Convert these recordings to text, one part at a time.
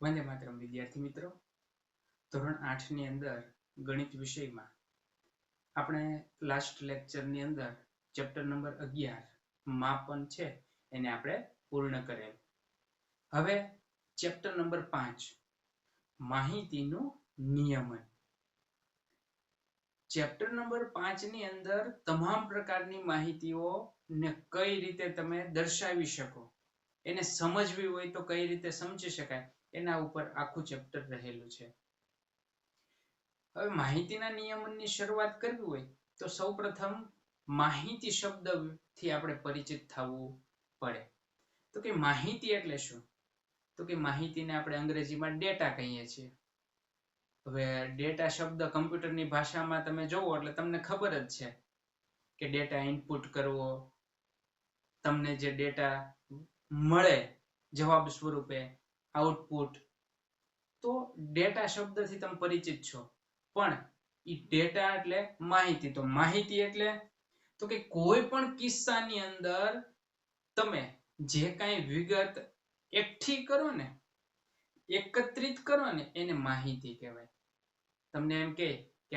વંદે માતરમ વિદ્યાર્થી મિત્રો, ધોરણ 8 ની અંદર ગણિત વિષયમાં આપણે લાસ્ટ લેક્ચરની અંદર ચેપ્ટર નંબર 11 માપન છે એને આપણે પૂર્ણ કરેલ. હવે ચેપ્ટર નંબર 5 માહિતીનું નિયમન. ચેપ્ટર નંબર 5 ની અંદર તમામ પ્રકારની માહિતીઓને કઈ રીતે તમે દર્શાવી શકો, એને સમજવી હોય તો કઈ રીતે સમજી શકાય, એના ઉપર આખું ચેપ્ટર રહેલું છે. હવે માહિતીના નિયમનની શરૂઆત કરવી હોય તો સૌપ્રથમ માહિતી શબ્દથી આપણે પરિચિત થવું પડે. તો કે માહિતી એટલે શું? તો કે માહિતીને આપણે અંગ્રેજીમાં ડેટા કહીએ છીએ. હવે ડેટા શબ્દ કમ્પ્યુટરની ભાષામાં તમે જોવો એટલે તમને ખબર જ છે કે ડેટા ઇનપુટ કરવો, તમને જે ડેટા મળે જવાબ સ્વરૂપે આઉટપુટ, તો ડેટા શબ્દથી તમે પરિચિત છો. પણ ઈ ડેટા એટલે માહિતી. તો માહિતી એટલે તો કે કોઈ પણ કિસ્સાની અંદર તમે જે કાંઈ વિગત એકઠી કરો ને, એકત્રિત કરો ને, એને માહિતી કહેવાય. તમને એમ કે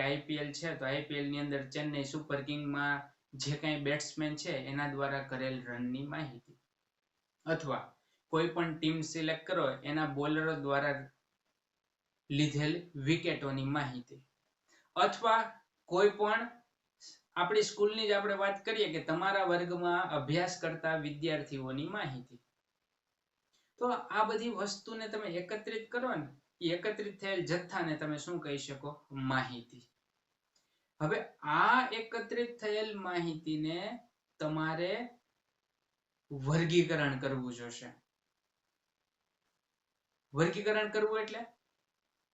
આઈપીએલ છે તો આઈપીએલ ની અંદર ચેન્નઈ સુપર કિંગમાં જે કાંઈ બેટ્સમેન છે એના દ્વારા કરેલ રનની માહિતી, અથવા કોઈ પણ ટીમ સિલેક્ટ કરો એના બોલરો દ્વારા લીધેલ વિકેટોની માહિતી, અથવા કોઈ પણ આપણી સ્કૂલની જ આપણે વાત કરીએ કે તમારા વર્ગમાં અભ્યાસ કરતા વિદ્યાર્થીઓની માહિતી. તો આ બધી વસ્તુને તમે એકત્રિત કરો ને, એ એકત્રિત થયેલ જથ્થાને તમે શું કહી શકો? માહિતી. હવે આ એકત્રિત થયેલ માહિતીને તમારે વર્ગીકરણ કરવું જોશે. વર્ગીકરણ કરવું એટલે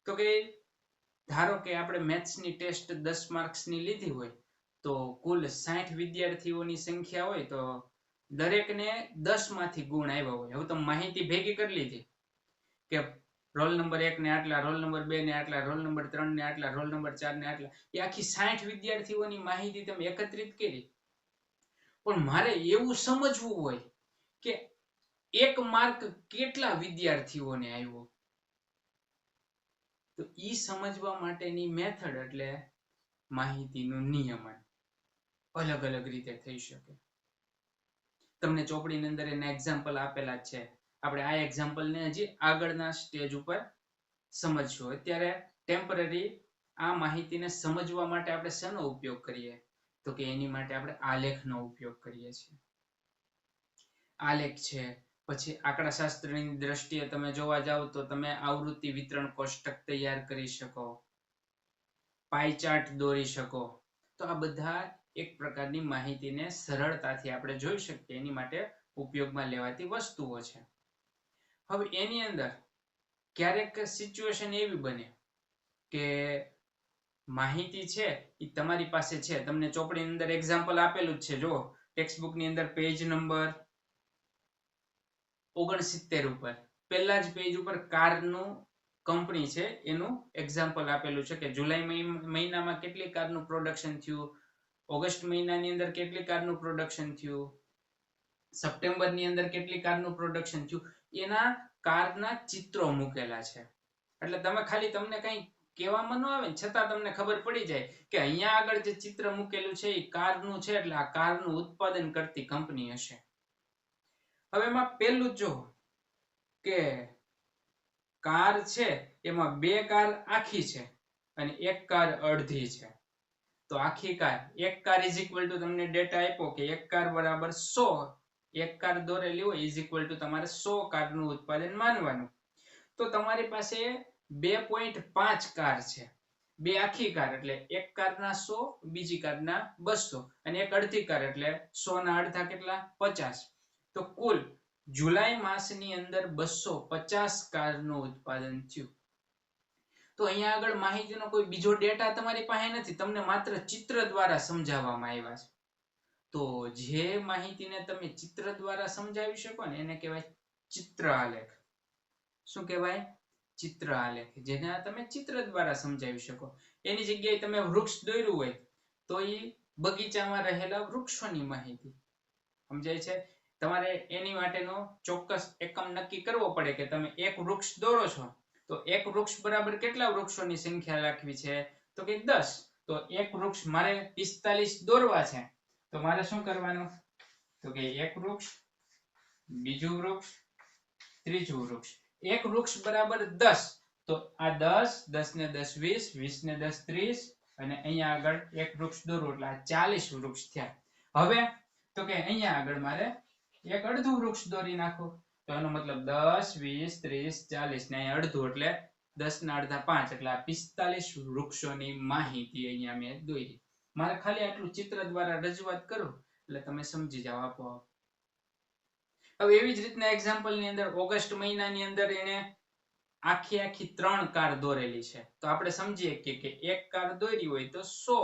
તો કે ધારો કે આપણે મેથ્સની ટેસ્ટ 10 માર્ક્સની લીધી હોય તો કુલ 60 વિદ્યાર્થીઓની સંખ્યા હોય તો દરેકને 10 માંથી ગુણ આવ્યા હોય. હવે તમે માહિતી ભેગી કરી લીધી કે રોલ નંબર 1 ને આટલા, રોલ નંબર 2 ને આટલા, રોલ નંબર 3 ને આટલા, રોલ નંબર 4 ને આટલા, એ આખી 60 વિદ્યાર્થીઓની માહિતી તમે એકત્રિત કરી. પણ મારે એવું સમજવું હોય કે એક માર્ક કેટલા વિદ્યાર્થીઓને આવ્યો, તો ઈ સમજવા માટેની મેથડ એટલે માહિતીનું નિયમન. અલગ અલગ રીતે થઈ શકે. તમને ચોપડીની અંદર એના એક્ઝામ્પલ આપેલા છે. આપણે આ એક્ઝામ્પલને હજી આગળના સ્ટેજ ઉપર સમજશું. અત્યારે ટેમ્પરરી આ માહિતીને સમજવા માટે આપણે શેનો ઉપયોગ કરીએ? તો કે એની માટે આપણે આલેખનો ઉપયોગ કરીએ છીએ. આલેખ છે, પછી આંકડાશાસ્ત્રની દ્રષ્ટિએ તમે જોવા જાવ તો તમે આવૃત્તિ વિતરણ કોષ્ટક તૈયાર કરી શકો, પાઈ ચાર્ટ દોરી શકો. તો આ બધા એક પ્રકારની માહિતીને સરળતાથી આપણે જોઈ શકીએ એની માટે ઉપયોગમાં લેવાતી વસ્તુઓ છે. હવે એની અંદર ક્યારેક સિચ્યુએશન એવી બને કે માહિતી છે એ તમારી પાસે છે, તમને ચોપડીની અંદર એક્ઝામ્પલ આપેલું જ છે. જો ટેક્સ્ટબુક ની અંદર પેજ નંબર 69 ઉપર પહેલા જ પેજ ઉપર કારનું કંપની છે એનું એક્ઝામ્પલ આપેલું છે કે જુલાઈ મહિનામાં કેટલી કારનું પ્રોડક્શન થયું, ઓગસ્ટ મહિનાની અંદર કેટલી કારનું પ્રોડક્શન થયું, સપ્ટેમ્બર ની અંદર કેટલી કારનું પ્રોડક્શન થયું. એના કારના ચિત્રો મૂકેલા છે. એટલે તમે ખાલી તમને કઈ કહેવામાં ન આવે છતાં તમને ખબર પડી જાય કે અહીંયા આગળ જે ચિત્ર મૂકેલું છે એ કારનું છે, એટલે આ કારનું ઉત્પાદન કરતી કંપની હશે. હવે એમાં પહેલું જો કે કાર છે એમાં 2 કાર આખી છે અને 1 કાર અડધી છે. તો આખી કાર, એક કાર ઇઝ ઇક્વલ ટુ તમને ડેટા આપ્યો કે એક કાર બરાબર 100, એક કાર દોરેલી હોય ઇઝ ઇક્વલ ટુ તમારે 100 કારનું ઉત્પાદન માનવાનું. તો તમારી પાસે 2.5 કાર છે. 2 આખી કાર એટલે એક કારના 100, બીજી કારના 200 અને એક અડધી કાર એટલે 100 ના અડધા કેટલા? 50. તો કુલ જુલાઈ માસની અંદર 250 કારનું ઉત્પાદન થયું. તો અહીંયા આગળ માહિતીનો કોઈ બીજો ડેટા તમારી પાસે નથી, તમને માત્ર ચિત્ર દ્વારા સમજાવવામાં આવ્યા છે. તો જે માહિતીને તમે ચિત્ર દ્વારા સમજાવી શકો ને એને કહેવાય ચિત્ર આલેખ. શું કહેવાય? ચિત્ર આલેખ. જેને તમે ચિત્ર દ્વારા સમજાવી શકો. એની જગ્યાએ તમે વૃક્ષ દોર્યું હોય તો એ બગીચામાં રહેલા વૃક્ષોની માહિતી સમજાય છે. તમારે એની માટેનો ચોક્કસ એકમ નક્કી કરવો પડે કે તમે એક વૃક્ષ દોરો છો તો એક વૃક્ષ બરાબર કેટલા વૃક્ષોની સંખ્યા રાખવી છે તો કે 10. તો એક વૃક્ષ મારે 45 દોરવા છે તો મારે શું કરવાનું તો કે એક વૃક્ષ, બીજું વૃક્ષ, ત્રીજું વૃક્ષ. એક વૃક્ષ બરાબર 10. તો આ 10, 10 ને 10 20, 20 ને 10 30 અને અહીંયા આગળ એક વૃક્ષ દોરવું એટલે આ 40 વૃક્ષ થયા. હવે તો કે અહીંયા આગળ મારે એક અડધું વૃક્ષ દોરી નાખો તો એનો મતલબ 10 20 30 40 ને અહીંયા અડધું એટલે 10 ના અડધા 5 એટલે આ 45 વૃક્ષોની માહિતી અહીંયા મેં દોરી. મારે ખાલી આટલું ચિત્ર દ્વારા રજૂઆત કરું એટલે તમે સમજી જાવ આપોઆપ. હવે એવી જ રીતના એક્ઝામ્પલ ની અંદર ઓગસ્ટ મહિનાની અંદર એને આખી 3 કાર દોરેલી છે તો આપણે સમજીએ કે એક કાર દોરી હોય તો 100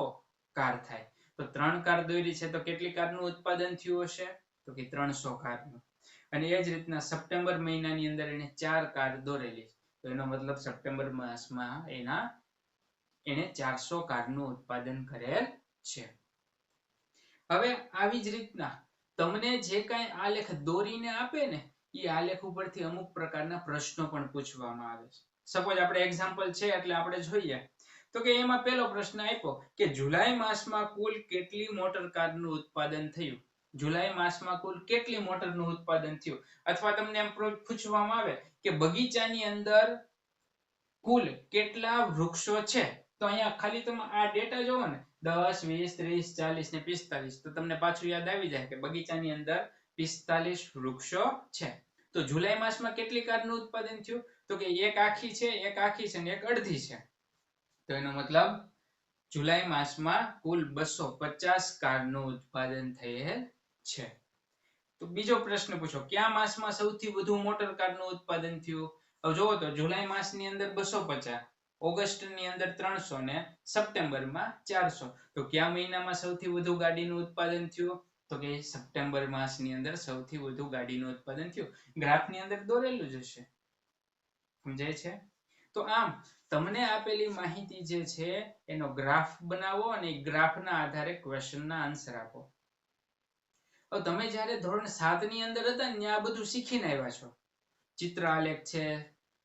કાર થાય. તો 3 કાર દોરી છે તો કેટલી કારનું ઉત્પાદન થયું હશે તો કે 300 કારનું. અને એ જ રીતના સપ્ટેમ્બર મહિનાની અંદર એને 4 કાર દોરેલી તો એનો મતલબ સપ્ટેમ્બર માસમાં એને 400 કારનું ઉત્પાદન કરેલ છે. હવે આવી જ રીતના તમને જે કાંઈ આલેખ દોરીને આપે ને એ આલેખ ઉપરથી અમુક પ્રકારના પ્રશ્નો પણ પૂછવામાં આવે છે. સપોઝ આપણે એક્ઝામ્પલ છે એટલે આપણે જોઈએ તો કે એમાં પહેલો પ્રશ્ન આપ્યો કે જુલાઈ માસમાં કુલ કેટલી મોટર કારનું ઉત્પાદન થયું. જુલાઈ માસમાં કુલ કેટલી મોટરનું ઉત્પાદન થયું. અથવા તમને એમ પૂછવામાં આવે કે બગીચાની અંદર કુલ કેટલા વૃક્ષો છે તો અહીંયા ખાલી તમે આ ડેટા જોવો ને 10 20 30 40 ને 45 તો તમને પાછું યાદ આવી જાય કે બગીચાની અંદર 45 વૃક્ષો છે. તો જુલાઈ માસમાં કેટલી કારનું ઉત્પાદન થયું તો કે એક આખી છે, એક આખી છે અને એક અડધી છે. તો એનો મતલબ જુલાઈ માસમાં કુલ 250 કારનું ઉત્પાદન થયેલ છે. તો બીજો પ્રશ્ન પૂછો કયા માસમાં સૌથી વધુ મોટર કારનું ઉત્પાદન થયું. હવે જોવો તો જુલાઈ માસની અંદર 250, ઓગસ્ટની અંદર 300 ને સપ્ટેમ્બરમાં 400. તો કયા મહિનામાં સૌથી વધુ ગાડીનું ઉત્પાદન થયું તો કે સપ્ટેમ્બર માસની અંદર સૌથી વધુ ગાડીનું ઉત્પાદન થયું. ગ્રાફની અંદર દોરેલું જ હશે. સમજાય છે? તો આમ તમને આપેલી માહિતી જે છે એનો ગ્રાફ બનાવો અને ગ્રાફના આધારે ક્વેશ્ચનના આન્સર આપો. હવે તમે જ્યારે ધોરણ 7 ની અંદર હતા ને આ બધું શીખીને આવ્યા છો. ચિત્ર આલેખ છે,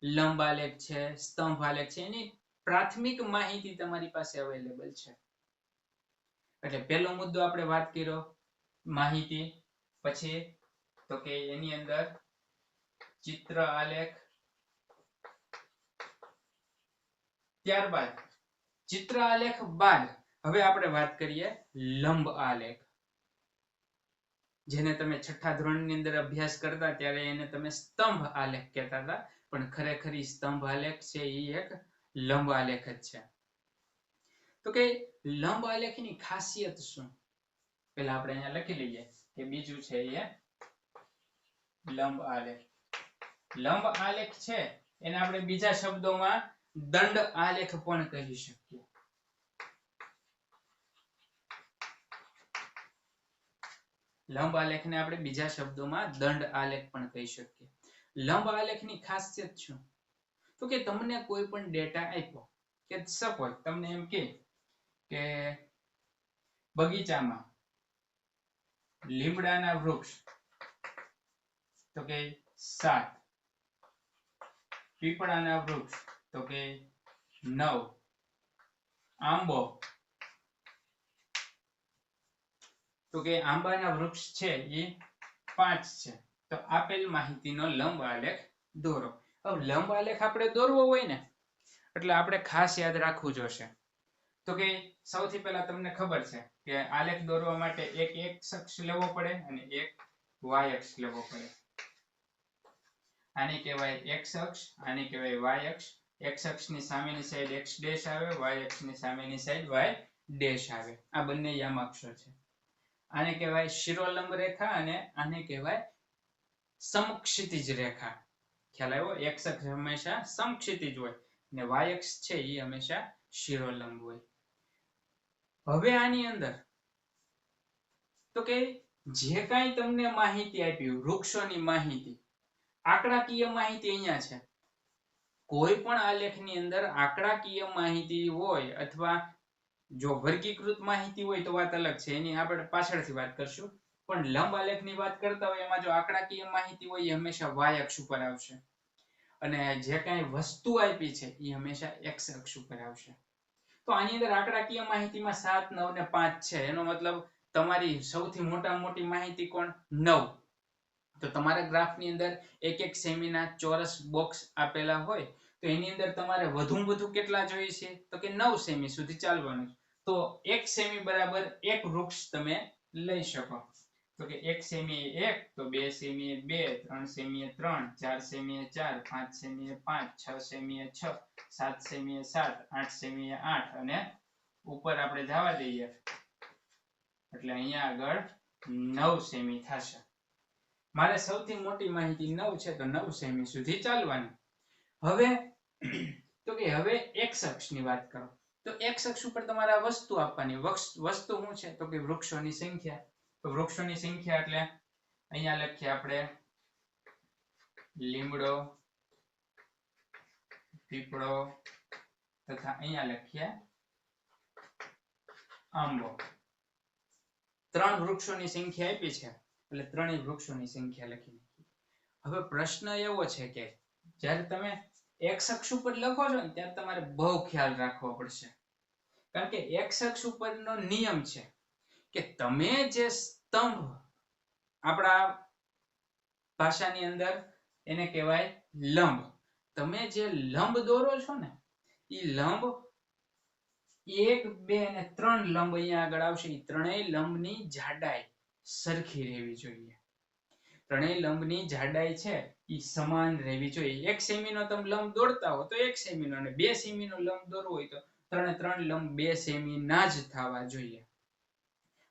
લંબ આલેખ છે, સ્તંભ આલેખ છે, એની પ્રાથમિક માહિતી તમારી પાસે અવેલેબલ છે. એટલે પહેલો મુદ્દો આપણે વાત કર્યો માહિતી, પછી તો કે એની અંદર ચિત્ર આલેખ, ત્યારબાદ ચિત્ર આલેખ બાદ હવે આપણે વાત કરીએ લંબ આલેખ. જેને તમે છઠ્ઠા ધોરણની અંદર અભ્યાસ કરતા ત્યારે એને તમે સ્તંભ આલેખ કહેતા હતા પણ ખરેખર સ્તંભ આલેખ છે એ એક લંબ આલેખ જ છે. તો કે લંબ આલેખની ખાસિયત શું પેલા આપણે અહીંયા લખી લઈએ કે બીજું છે એ લંબ આલેખ. લંબ આલેખ છે એને આપણે બીજા શબ્દોમાં દંડ આલેખ પણ કહી શકીએ. લંબ આલેખને આપણે બીજા શબ્દોમાં દંડ આલેખ પણ કહી શકીએ. લંબ આલેખની ખાસિયત શું તો કે તમને કોઈ પણ ડેટા આપ્યો કે સપોઝ તમને એમ કે બગીચામાં લીમડાના વૃક્ષ તો કે 7, પીપળાના વૃક્ષ તો કે 9, આંબો તો કે આંબાના વૃક્ષ છે એ 5 છે. તો આપેલ માહિતીનો લંબ આલેખ દોરો. હવે લંબ આલેખ આપણે દોરવો હોય ને એટલે આપણે ખાસ યાદ રાખવું જોશે. તો કે સૌથી પહેલા તમને ખબર છે કે આલેખ દોરવા માટે એક x અક્ષ લેવો પડે અને એક y અક્ષ લેવો પડે. આને કહેવાય x અક્ષ, આને કહેવાય y અક્ષ. x અક્ષની સામેની સાઈડ x ડેશ આવે, y અક્ષની સામેની સાઈડ y ડેશ આવે. આ બંને યામાક્ષો છે. આને કહેવાય શિરોલંબ રેખા અને આને કહેવાય સમક્ષિતિજ રેખા. ખ્યાલ આવ્યો? x અક્ષ હંમેશા સમક્ષિતિજ હોય અને y અક્ષ છે એ હંમેશા શિરોલંબ હોય. હવે આની અંદર તો કે જે કાંઈ તમને માહિતી આપી વૃક્ષોની માહિતી, આંકડાકીય માહિતી અહીંયા છે. કોઈ પણ આલેખની અંદર આંકડાકીય માહિતી હોય અથવા જો વર્ગીકૃત માહિતી હોય તો વાત અલગ છે, એની આપણે પાછળથી વાત કરશું. પણ લંબ આલેખની વાત કરતા હોય એમાં જો આંકડાકીય માહિતી હોય એ હંમેશા y અક્ષ ઉપર આવશે. અને જે કાંઈ વસ્તુ આપી છે એ હંમેશા x અક્ષ ઉપર આવશે. તો આની અંદર આંકડાકીય માહિતીમાં 7, 9 ને 5 છે. એનો મતલબ તમારી સૌથી મોટામાં મોટી માહિતી કોણ? 9. તો તમારા ગ્રાફની અંદર એક એક સેમીના ચોરસ બોક્સ આપેલા હોય તો એની અંદર તમારે વધુમાં વધુ કેટલા જોઈએ છે? તો કે 9 સેમી સુધી ચાલવાનું. તો 1 સેમી બરાબર એક વૃક્ષ તમે લઈ શકો. તો કે 1 સેમી એ 1, તો 2 સેમી એ 2, 3 સેમી એ 3, 4 સેમી એ 4, 5 સેમી એ 5, 6 સેમી એ 6, 7 સેમી એ 7, 8 સેમી એ 8 અને ઉપર આપણે જવા દઈએ એટલે અહીંયા આગળ 9 સેમી થશે. મારે સૌથી મોટી માહિતી 9 છે તો 9 સેમી સુધી ચાલવાનું. હવે તો કે હવે x અક્ષની વાત કરો. તો x અક્ષ ઉપર તમારે આ વસ્તુ આપવાની. વસ્તુ શું છે? તો કે વૃક્ષોની સંખ્યા. તો વૃક્ષોની સંખ્યા એટલે અહીંયા લખીએ આપણે લીમડો, પીપળો તથા અહીંયા લખીએ આંબો. 3 વૃક્ષોની સંખ્યા આપી છે એટલે ત્રણેય વૃક્ષોની સંખ્યા લખી નાખી. હવે પ્રશ્ન એવો છે કે જ્યારે તમે x અક્ષ ઉપર લખો છો ને ત્યારે તમારે બહુ ખ્યાલ રાખવો પડશે. કારણ કે x અક્ષ ઉપરનો નિયમ છે કે તમે જે સ્તંભ, આપણા ભાષાની અંદર એને કહેવાય લંબ, તમે જે લંબ દોરો છો ને એ લંબ 1, 2 અને 3 લંબ અહીંયા આગળ આવશે. એ ત્રણેય લંબની જાડાઈ સરખી રહેવી જોઈએ. ત્રણેય લંબની જાડાઈ છે એ સમાન રહેવી જોઈએ. 1 સેમીનો તમે લંબ દોરતા હો તો 1 સેમીનો, અને 2 સેમીનો લંબ દોરવો હોય તો ત્રણ લંબ 2 સેમીના જ થવા જોઈએ.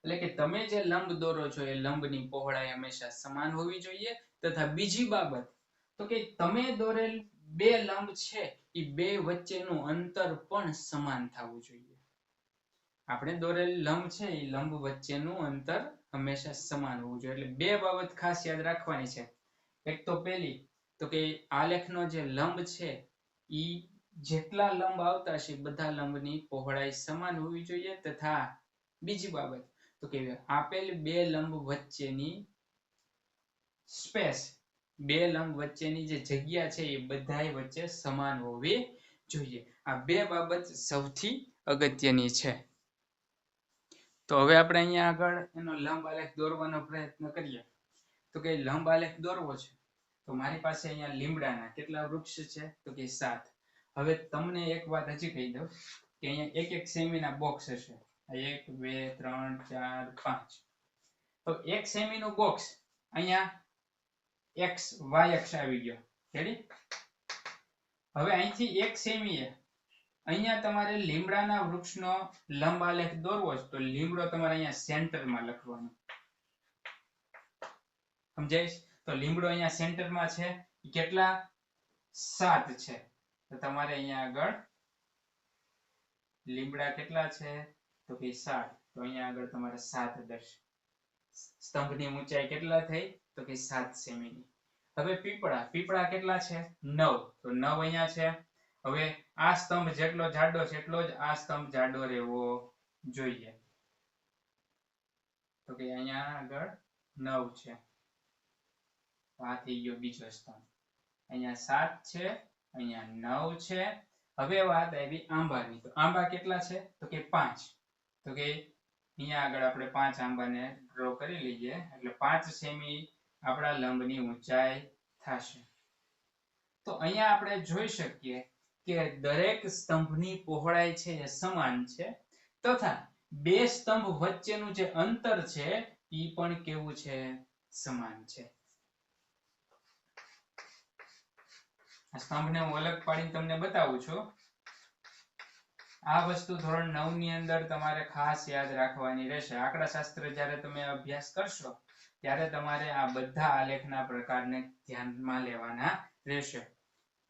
એટલે કે તમે જે લંબ દોરો છો એ લંબની પહોળાઈ હંમેશા સમાન હોવી જોઈએ. તથા બીજી બાબત તો કે તમે દોરેલ 2 લંબ છે એ 2 વચ્ચેનું અંતર પણ સમાન થવું જોઈએ. આપણે દોરેલ લંબ છે એ લંબ વચ્ચેનું અંતર હંમેશા સમાન હોવું જોઈએ. એટલે 2 બાબત ખાસ યાદ રાખવાની છે. એક તો પહેલી તો કે આલેખનો જે લંબ છે એ જેટલા લંબ આવતા છે બધા લંબની પહોળાઈ સમાન હોવી જોઈએ. તથા બીજી બાબત તો કે આપેલ 2 લંબ વચ્ચેની સ્પેસ, 2 લંબ વચ્ચેની જે જગ્યા છે એ બધાય વચ્ચે સમાન હોવી જોઈએ. આ 2 બાબત સૌથી અગત્યની છે. તો હવે આપણે અહીંયા આગળ એનો લંબ આલેખ દોરવાનો પ્રયત્ન કરીએ. તો કે લંબ આલેખ દોરવો છે તો મારી પાસે અહીંયા લીમડાના કેટલા વૃક્ષ છે? તો કે 7. હવે તમને એક વાત હજી કહી દઉં કે અહીંયા એક એક સેમીના બોક્સ હશે. 1, 2, 3, 4, 5. તો 1 સેમીનું બોક્સ અહીંયા x y અક્ષ આવી ગયો. રેડી? હવે અહીંથી 1 સેમીએ અહીંયા તમારે લીમડાના વૃક્ષનો લંબ આલેખ દોરવો છે તો લીમડો તમારે અહીંયા સેન્ટરમાં લખવાનો. સમજાય? તો લીમડો અહીંયા સેન્ટરમાં છે. કેટલા? 7 છે. તો તમારે અહીંયા આગળ લીમડા કેટલા છે? તો કે 7. તો અહીંયા આગળ તમારે 7 દર્શ. સ્તંભની ઊંચાઈ કેટલા થઈ? તો કે 7 સેમીની. હવે પીપળા કેટલા છે? 9. તો 9 અહીંયા છે. હવે આ સ્તંભ જેટલો જાડો છે એટલો જ આ સ્તંભ જાડો રહેવો જોઈએ. તો કે અહીંયા આગળ 9 છે. આ થઈ ગયો બીજો સ્તંભ. અહીંયા 7 છે, અહીંયા 9 છે. હવે વાત આવી આંબાની. તો આંબા કેટલા છે? તો કે 5. તો કે અહીંયા આગળ આપણે 5 આંબાને ડ્રો કરી લઈએ એટલે 5 સેમી આપણા લંબની ઊંચાઈ થશે. તો અહીંયા આપણે જોઈ શકીએ કે દરેક સ્તંભની પહોળાઈ છે એ સમાન છે તથા 2 સ્તંભ વચ્ચેનું જે અંતર છે એ પણ કેવું છે? સમાન છે. આ સ્તંભને હું અલગ પાડીને તમને બતાવું છું. આ વસ્તુ ધોરણ 9 ની અંદર તમારે ખાસ યાદ રાખવાની રહેશે. આંકડાશાસ્ત્ર જ્યારે તમે અભ્યાસ કરશો ત્યારે તમારે આ બધા આલેખના પ્રકારને ધ્યાનમાં લેવાના રહેશે.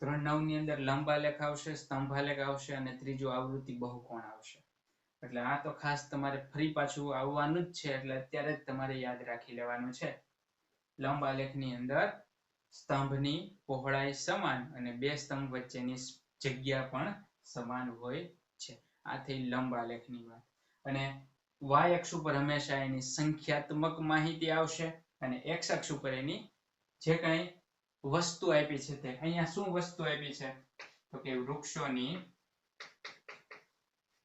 ધોરણ 9 ની અંદર લંબ આલેખ આવશે, સ્તંભ આલેખ આવશે અને ત્રીજું આવૃત્તિ બહુકોણ આવશે. એટલે આ તો ખાસ તમારે ફરી પાછું આવવાનું જ છે એટલે અત્યારે જ તમારે યાદ રાખી લેવાનું છે. લંબ આલેખની અંદર સ્તંભની પહોળાઈ સમાન અને 2 સ્તંભ વચ્ચેની જગ્યા પણ સમાન હોય છે. આ થઈ લંબ આલેખની વાત. અને y અક્ષ ઉપર હંમેશા એની સંખ્યાત્મક માહિતી આવશે અને x અક્ષ ઉપર એની જે કંઈ વસ્તુ આપી છે તે અહીંયા શું વસ્તુ આપી છે તો કે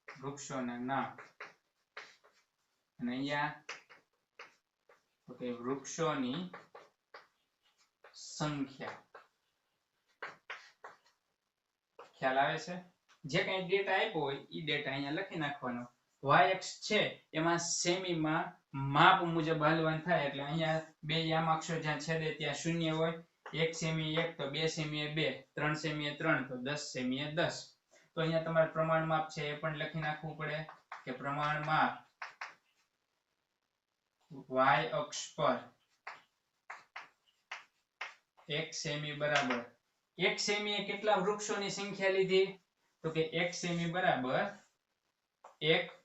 વૃક્ષોના નામ અને અહીંયા તો કે વૃક્ષોની સંખ્યા ખ્યાલ આવે છે જે કઈ ડેટા આપ્યો હોય એ ડેટા અહીંયા લખી નાખવાનો y અક્ષ છે એમાં સેમીમાં માપ મુજબ હાલવાનું થાય એટલે અહીંયા બે યામાક્ષો જ્યાં છેદે ત્યાં શૂન્ય હોય 1 સેમી 1 તો 2 સેમી 2 3 સેમી 3 તો 10 સેમી 10 તો અહીંયા તમારે પ્રમાણ માપ છે એ પણ લખી નાખવું પડે કે પ્રમાણ માપ y અક્ષ પર 1 સેમી બરાબર 1 સેમી એ કેટલા વૃક્ષોની સંખ્યા લીધી તો કે 1 સેમી બરાબર એક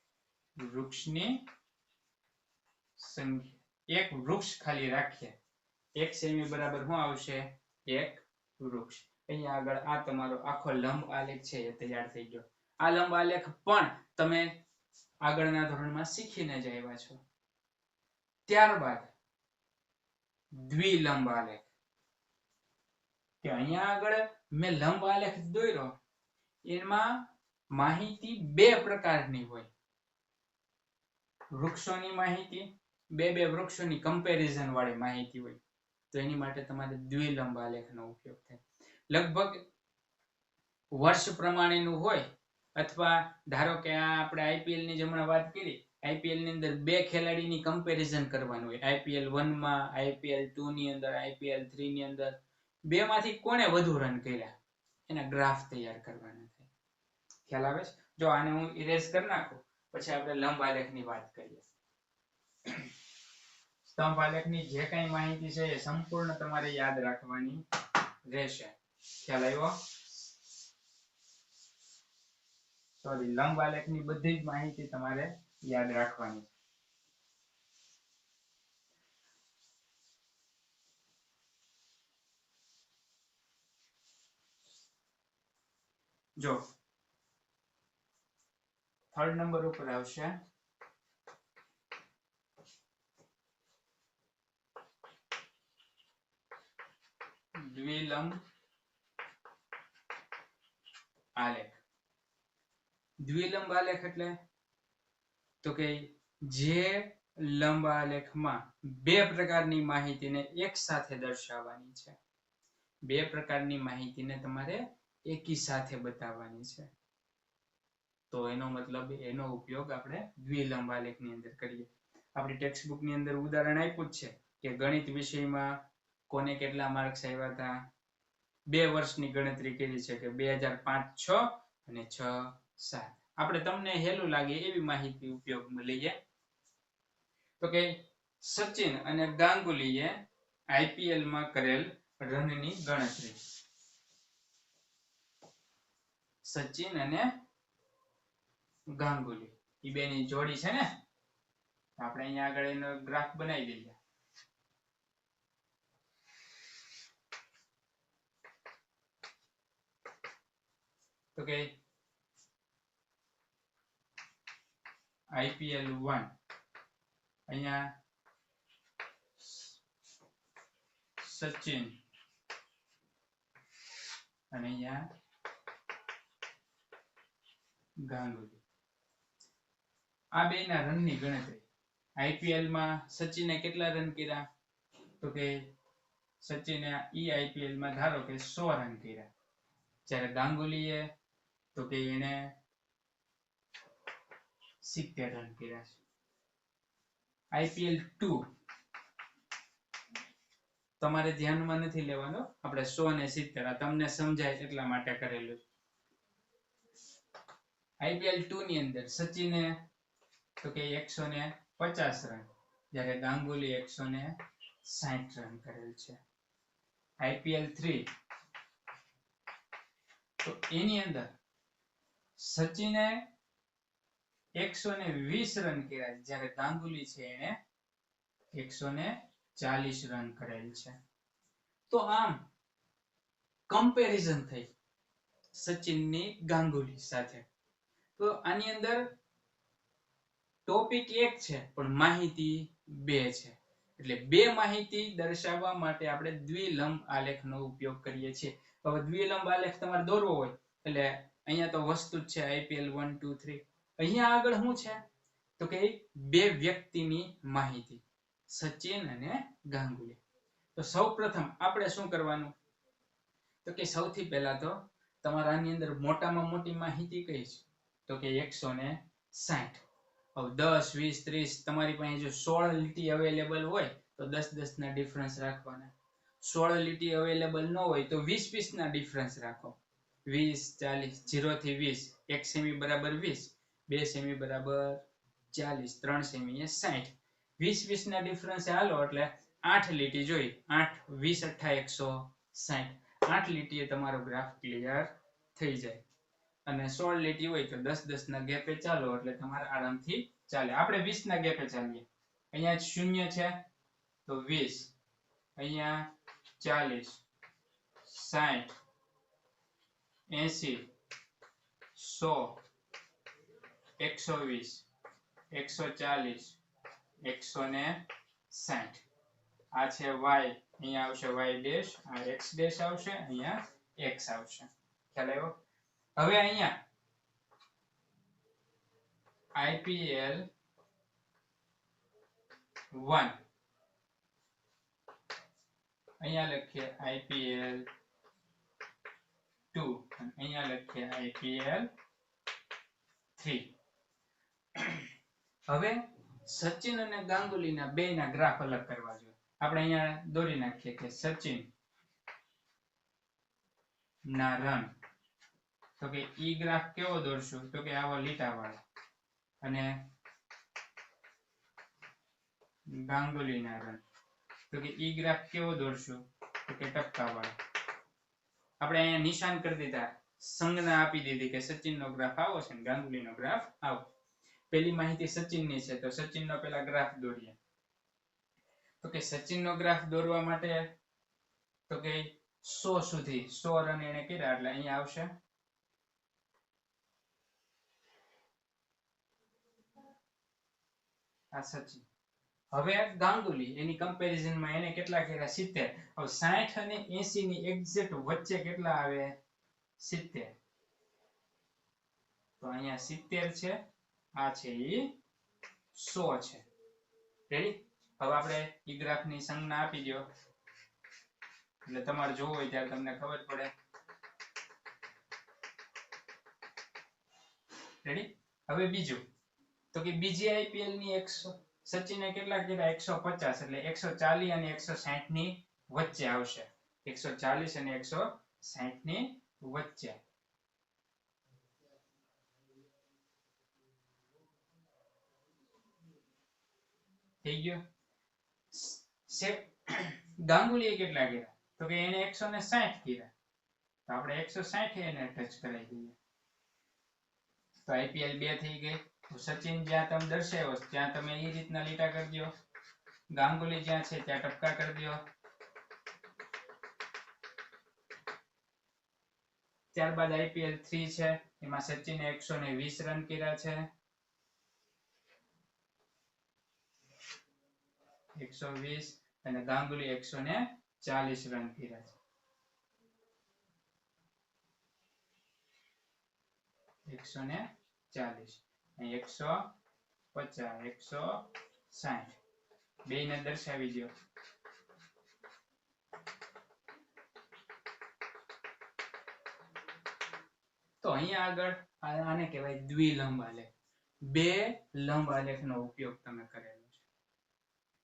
વૃક્ષની સંખ્યા એક વૃક્ષ ખાલી રાખીએ 1 સેમી બરાબર શું આવશે એક વૃક્ષ અહીંયા આગળ આ તમારો આખો લંબ આલેખ છે એ તૈયાર થઈ ગયો આ લંબ આલેખ પણ તમે આગળના ધોરણમાં શીખીને જ આવ્યા છો ત્યારબાદ દ્વિલંબ આલેખ કે અહીંયા આગળ મેં લંબ આલેખ દોર્યો એમાં માહિતી બે પ્રકારની હોય વૃક્ષોની માહિતી બે વૃક્ષોની કમ્પેરિઝન વાળી માહિતી હોય તો એની માટે તમારે દ્વિલંબ આલેખનો ઉપયોગ થાય લગભગ વર્ષ પ્રમાણેનું હોય અથવા ધારો કે આ આપણે આઈપીએલ ની હમણાં વાત કરી આઈપીએલ ની અંદર બે ખેલાડીની કમ્પેરિઝન કરવાનું હોય આઈપીએલ 1 માં આઈપીએલ 2 ની અંદર આઈપીએલ 3 ની અંદર બે માંથી કોણે વધુ રન કર્યા એના ગ્રાફ તૈયાર કરવાના થાય ખ્યાલ આવે છે જો આને હું ઇરેઝ કરી નાખું પછી આપણે લંબ આલેખની વાત કરીએ સ્તંભ આલેખની જે કઈ માહિતી છે એ સંપૂર્ણ તમારે યાદ રાખવાની રહેશે ખ્યાલ આવ્યો સોરી લંબ આલેખની બધી જ માહિતી તમારે યાદ રાખવાની જો થર્ડ નંબર ઉપર આવશે દ્વિલંબ આલેખ દ્વિલંબ આલેખ એટલે તો કે જે લંબ આલેખમાં બે પ્રકારની માહિતીને એક સાથે દર્શાવવાની છે બે પ્રકારની માહિતીને તમારે એકી સાથે બતાવવાની છે તો એનો મતલબ એનો ઉપયોગ આપણે દ્વિલંબ આલેખની અંદર કરીએ આપણી ટેક્સ્ટ બુક ની અંદર ઉદાહરણ આપ્યું જ છે કે ગણિત વિષયમાં કોને કેટલા માર્ક્સ આવ્યા હતા 2 વર્ષની ગણતરી કરી છે કે 2005 6 અને 6 7 આપણે તમને હેલું લાગે એવી માહિતી ઉપયોગમાં લઈએ તો કે સચિન અને ગાંગુલીએ આઈપીએલ માં કરેલ રનની ગણતરી સચિન અને ગાંગુલી એ બેની જોડી છે ને આપણે અહીંયા આગળ એનો ગ્રાફ બનાવી દઈએ તો કે આઈપીએલ 1 અહીંયા સચિન અને અહીંયા ગાંગુલી આ બેના રનની ગણતરી આઈપીએલ માં સચિને કેટલા રન કર્યા તો કે સચિને ઈ આઈપીએલ માં ધારો કે 100 રન કર્યા જ્યારે ગાંગુલીએ તો કે એને 70 રન કર્યા છે આઈપીએલ 2 તમારે ધ્યાનમાં નથી લેવાનો આપણે 100 ને 70 આ તમને સમજાય એટલા માટે કરેલું આઈપીએલ 2 ની અંદર સચિને તો કે 150 રન જ્યારે ગાંગુલી 160 રન કરેલ છે આઈપીએલ 3 તો એની અંદર સચિને 120 રન કર્યા જ્યારે ગાંગુલી છે એને 140 રન કરેલ છે તો આમ કમ્પેરિઝન થઈ સચિનની ગાંગુલી સાથે તો આની અંદર ટોપિક એક છે પણ માહિતી બે છે એટલે બે માહિતી દર્શાવવા માટે આપણે દ્વિલંબ આલેખનો ઉપયોગ કરીએ છીએ. હવે દ્વિલંબ આલેખ તમારે દોરવો હોય એટલે અહીંયા તો વસ્તુ જ છે IPL 1 2 3. અહીંયા આગળ શું છે તો કે બે વ્યક્તિની માહિતી, સચિન અને ગાંગુલી. તો સૌપ્રથમ આપણે શું કરવાનું તો કે સૌથી પહેલા તો તમારા આની અંદર મોટામાં મોટી માહિતી કઈ છે તો કે 160. હવે 10 20 30 તમારી પાસે જો 16 લીટી અવેલેબલ હોય તો 10 10 ના ડિફરન્સ રાખવાના. 16 લીટી અવેલેબલ ન હોય તો 20 20 ના ડિફરન્સ રાખો. 20 40 0 થી 20, 1 સેમી બરાબર 20, 2 સેમી બરાબર 40, 3 સેમી એ 60. 20 20 ના ડિફરન્સ હાલો એટલે 8 લીટી જોઈ. 8 20 8 160. 8 લીટીએ તમારો ગ્રાફ ક્લિયર થઈ જાય. અને 16 લીટી હોય તો 10 10 ના ગેપે ચાલો એટલે તમારે આરામથી ચાલે. આપણે 20 ના ગેપે ચાલીએ. અહીંયા 0 છે તો 20, અહીંયા 40 60 80 100 120 140 160. આ છે y, અહીંયા આવશે y ડેશ, આ x ડેશ આવશે, અહીંયા x આવશે. ખ્યાલ આવ્યો? હવે અહીંયા IPL 1, અહીંયા લખીએ IPL 2, અહીંયા લખીએ IPL 3. હવે સચિન અને ગાંગુલીના બેયના ગ્રાફ અલગ કરવા જોઈએ. આપણે અહીંયા દોરી નાખીએ કે સચિન ના રન તો કે ઈ ગ્રાફ કેવો દોરશું તો કે આવો લીટાવાળો, અને ગાંગુલીના રન તો કે ઈ ગ્રાફ કેવો દોરશું તો કે ટપકાવાળો. આપણે અહીંયા નિશાન કરી દીધા, સંજ્ઞા આપી દીધી કે સચિનનો ગ્રાફ આવો છે ને ગાંગુલીનો ગ્રાફ આવો. પેલી માહિતી સચિનની છે તો સચિનનો પેલા ગ્રાફ દોરીએ. તો કે સચિનનો ગ્રાફ દોરવા માટે તો કે 100 સુધી 100 રન એને કર્યા એટલે અહીંયા આવશે આ સચિન. હવે ગાંગુલી એની કમ્પેરિઝનમાં એને કેટલા કર્યા 70. હવે 60 અને 80 ની એક્ઝેક્ટ વચ્ચે કેટલા આવે 70. તો અહીંયા 70 છે, આ છે ઈ 100 છે. રેડી? હવે આપણે ઈ ગ્રાફની સંજ્ઞા આપી દો એટલે તમારે જોવું હોય ત્યારે તમને ખબર પડે. રેડી? હવે બીજું તો કે બીજી IPL ની 100 સચિને કેટલા કર્યા 150 એટલે 140 અને 160 ની વચ્ચે આવશે. 140 અને 160 ની વચ્ચે. થઈ ગયો? ગાંગુલીએ કેટલા કર્યા તો કે એને 160 કર્યા તો આપણે 160 એને ટચ કરાવી દઈએ તો IPL 2 થઈ ગઈ. સચિન જ્યાં તમે દર્શાવ્યો ત્યાં તમે એ રીતના લીટા કરી દો, ગાંગુલી જ્યાં છે ત્યાં ટપકા કરી દો. ત્યારબાદ IPL 3 છે, એમાં સચિને 120 રન કર્યા છે, 120, અને ગાંગુલી 140 રન કર્યા છે. 140 અને 150 160 બેયને દર્શાવી દો. તો અહીંયા આગળ આને કહેવાય દ્વિલંબ આલેખ. બે લંબ આલેખનો ઉપયોગ તમે કરેલો છે.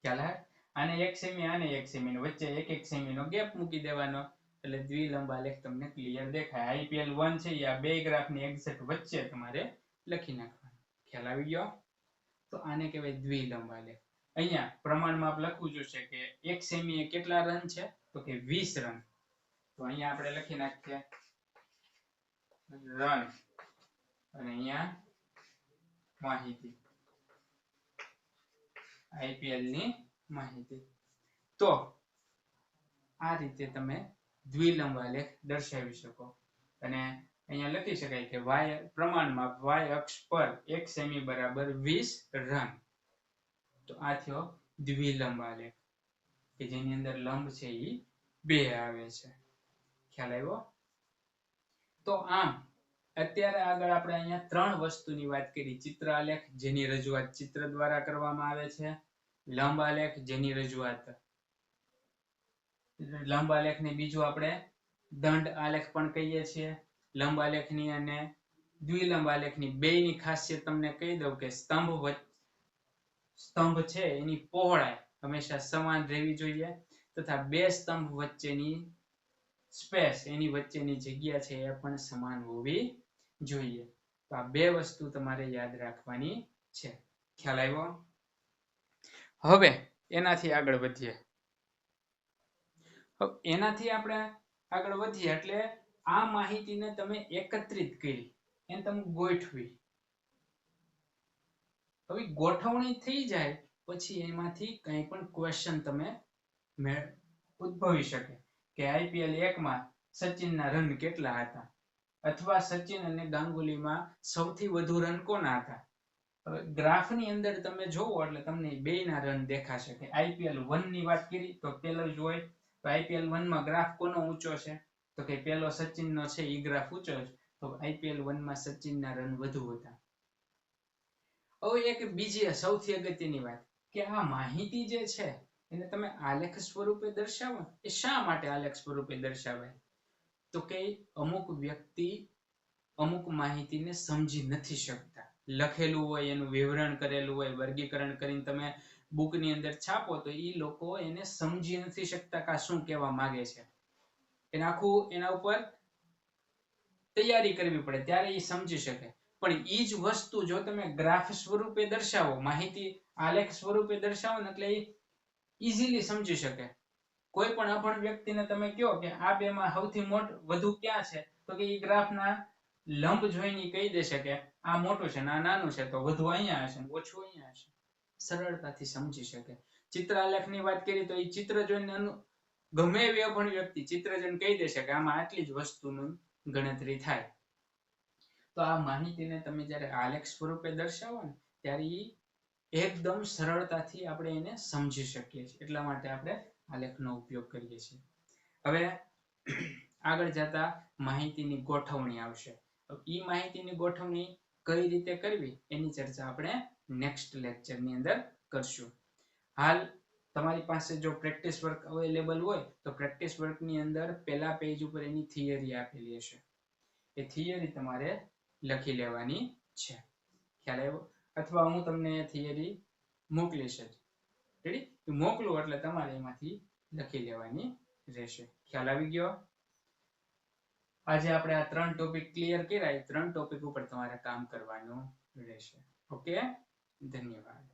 ખ્યાલ આવે? આને 1 સેમી આને 1 સેમી ની વચ્ચે 1 1 સેમી નો ગેપ મૂકી દેવાનો એટલે દ્વિલંબ આલેખ તમને ક્લિયર દેખાય. IPL 1 છે આ બે ગ્રાફની એક્ઝેક્ટ વચ્ચે તમારે લખી નાખવાનું. ખ્યાલ આવી ગયો? તો આને કહેવાય દ્વિલંબ આલેખ. અહીંયા પ્રમાણમાં આપ લખવું જોશે કે 1 સેમી એ કેટલા રન છે તો કે 20 રન. તો અહીંયા આપણે લખી નાખીએ રન અને અહીંયા માહિતી IPL ની માહિતી. તો આ રીતે તમે દ્વિલંબ આલેખ દર્શાવી શકો. અને અહીંયા લખી શકાય કે y પ્રમાણમાં y અક્ષ પર 1 સેમી બરાબર 20 રન. તો આ થયો દ્વિલંબ આલેખ. કે જેની અંદર લંબ છે એ 2 આવે છે. ખ્યાલ આવ્યો? તો આમ અત્યારે આગળ આપણે અહીંયા 3 વસ્તુની વાત કરી. ચિત્ર આલેખ જેની રજૂઆત ચિત્ર દ્વારા કરવામાં આવે છે, લંબ આલેખ જેની રજૂઆત લંબ આલેખને બીજું આપણે દંડ આલેખ પણ કહીએ છીએ. લંબ આલેખની અને દ્વિલંબ આલેખની બેયની ખાસિયત તમને કહી દઉં કે સ્તંભ છે એની પહોળાઈ હંમેશા સમાન રહેવી જોઈએ તથા બે સ્તંભ વચ્ચેની સ્પેસ એની વચ્ચેની જગ્યા છે એ પણ સમાન હોવી જોઈએ. તો આ 2 વસ્તુ તમારે યાદ રાખવાની છે. ખ્યાલ આવ્યો? હવે એનાથી આગળ વધીએ. એટલે આ માહિતીને તમે એકત્રિત કરી એને તમે ગોઠવી. હવે ગોઠવણી થઈ જાય પછી એમાંથી કંઈ પણ ક્વેશ્ચન તમે ઉદ્ભવી શકે કે IPL 1 માં સચિનના રન કેટલા હતા અથવા સચિન અને ગાંગુલીમાં સૌથી વધુ રન કોના હતા. હવે ગ્રાફની અંદર તમે જોવો એટલે તમને બેયના રન દેખાશે કે IPL 1 ની વાત કરી તો પેલો જ હોય તો IPL 1 માં ગ્રાફ કોનો ઊંચો છે તો કે પેલો સચિનનો છે ઈ ગ્રાફ ઊંચો છે તો IPL 1 માં સચિનના રન વધુ હતા. હવે એક બીજી સૌથી અગત્યની વાત કે આ માહિતી જે છે એને તમે આલેખ સ્વરૂપે દર્શાવો એ શા માટે આલેખ સ્વરૂપે દર્શાવાય તો કે અમુક વ્યક્તિ અમુક માહિતીને સમજી નથી શકતા. લખેલું હોય એનું વિવરણ કરેલું હોય વર્ગીકરણ કરીને તમે બુકની અંદર છાપો તો એ લોકો એને સમજી નથી શકતા કે શું કહેવા માંગે છે. એને આખું એના ઉપર તૈયારી કરવી પડે ત્યારે એ સમજી શકે. પણ ઈ જ વસ્તુ જો તમે ગ્રાફ સ્વરૂપે દર્શાવો માહિતી આલેખ સ્વરૂપે દર્શાવો ને એટલે એ ઈઝીલી સમજી શકે. કોઈ પણ અભણ વ્યક્તિને તમે કહો કે આ બેમાં સૌથી વધુ ક્યાં છે તો કે ઈ ગ્રાફના લંબ જોઈને કહી દેશે કે આ મોટું છે ને આ નાનું છે તો વધુ અહીંયા હશે ને ઓછું અહીંયા હશે. સરળતાથી સમજી શકે. ચિત્ર આલેખની વાત કરી તો એ ચિત્ર જોઈને ગમે એવી અભણ વ્યક્તિ ચિત્ર જોઈને કહી દેશે કે આમાં આટલી જ વસ્તુની ગણતરી થાય. તો આ માહિતીને તમે જ્યારે આલેખ સ્વરૂપે દર્શાવો ને ત્યારે એકદમ સરળતાથી આપણે એને સમજી શકીએ છીએ. એટલા માટે આપણે આલેખનો ઉપયોગ કરીએ છીએ. હવે આગળ જતા માહિતીની ગોઠવણી આવશે. ઈ માહિતીની ગોઠવણી કઈ રીતે કરવી એની ચર્ચા આપણે નેક્સ્ટ લેક્ચરની અંદર કરશું. હાલ તમારી પાસે જો પ્રેક્ટિસ વર્ક અવેલેબલ હોય તો પ્રેક્ટિસ વર્કની અંદર પહેલા પેજ ઉપર એની થિયરી આપેલી હશે. એ થિયરી તમારે લખી લેવાની છે. ખ્યાલ આવ્યો? અથવા હું તમને થિયરી મોકલીશ જ. રેડી? મોકલું એટલે તમારે એમાંથી લખી લેવાની રહેશે. ખ્યાલ આવી ગયો? આજે આપણે આ 3 ટોપિક ક્લિયર કર્યા. 3 ટોપિક ઉપર તમારે કામ કરવાનું રહેશે. ઓકે? ધન્યવાદ.